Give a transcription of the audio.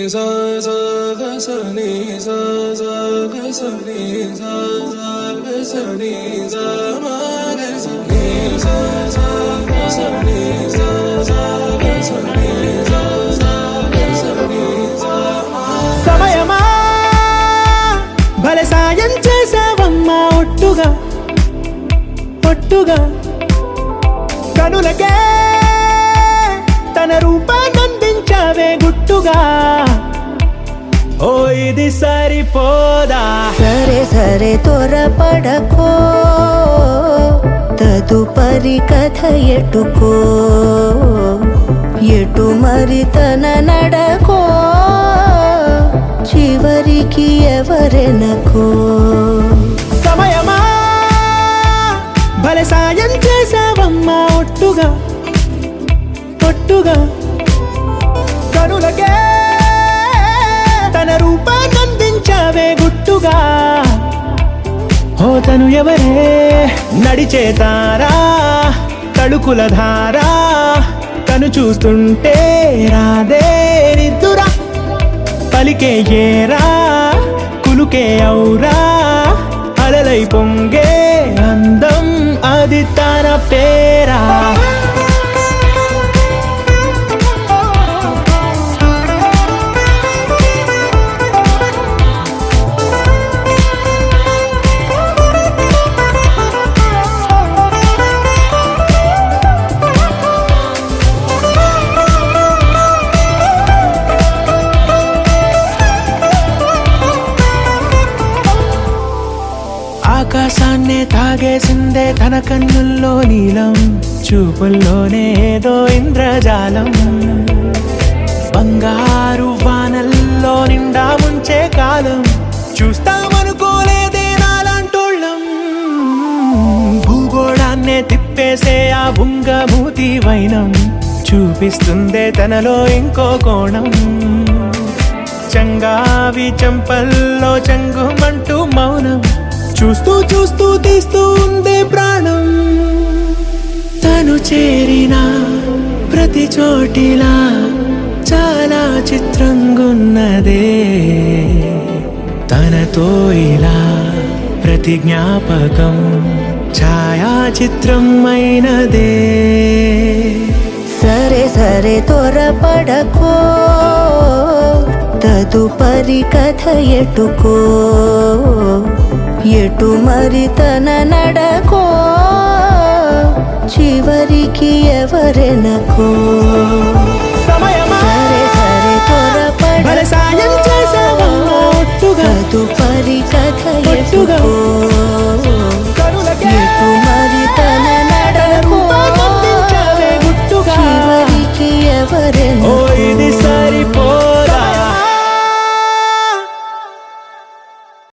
sa sa ga sa ni sa sa ga sa ni sa sa ga sa ni sa ma ga sa ni sa sa ga sa ni sa sa ga sa ni sa sa ga sa ni sa ma సమయమా భలే సాయం చేసావమ్మా ఒట్టుగా ఒట్టుగా కనులకే తన రూపాన్నందించావే గుట్టుగా ఓ ఇది సరిపోదా సరే సరే త్వరపడకో తదుపరి కథ ఎటుకో ఎటు మరి తన నడకో చివరికి ఎవరెనకో సమయమా భలే సాయం చేసావమ్మా ఒట్టుగా ఒట్టుగా కనులకే తన రూపాన్నందించావే గుట్టుగా ఓ తను ఎవరే నడిచే తారా తళుకుల ధారా తను చూస్తుంటే రాదే నిద్దురా పలికే ఏరా కులుకే ఔరా అలలై పొంగే అందం అది తన పేరా ఆకాశాన్నే తాగేసిందే తన కన్నుల్లో నీలం చూపుల్లోనే ఏదో ఇంద్రజాలం బంగారు వానల్లో నిండా ముంచే కాలం చూస్తామనుకోలేదే నాలాంటోళ్ళం భూగోళాన్నే తిప్పేసే ఆ బుంగమూతి వైనం చూపిస్తుందే తనలో ఇంకో కోణం చంగావి చంపల్లో చంగుమంటూ మౌనం చూస్తూ చూస్తూ తీస్తూ ఉందే ప్రాణం తను చేరిన ప్రతి చోటిలా చాలా చిత్రంగున్నదే తనతో ఇలా ప్రతి జ్ఞాపకం ఛాయాచిత్రం అయినదే సరే సరే త్వరపడకో తదుపరి కథ ఎటుకో ఎటు మరి తన నడకో చివరికి ఎవరెనకో సమయమా సరే సరే భలే సాయం చేసావమ్మా ఒట్టుగా తదుపరి కథ ఒట్టుగా ఎటుకో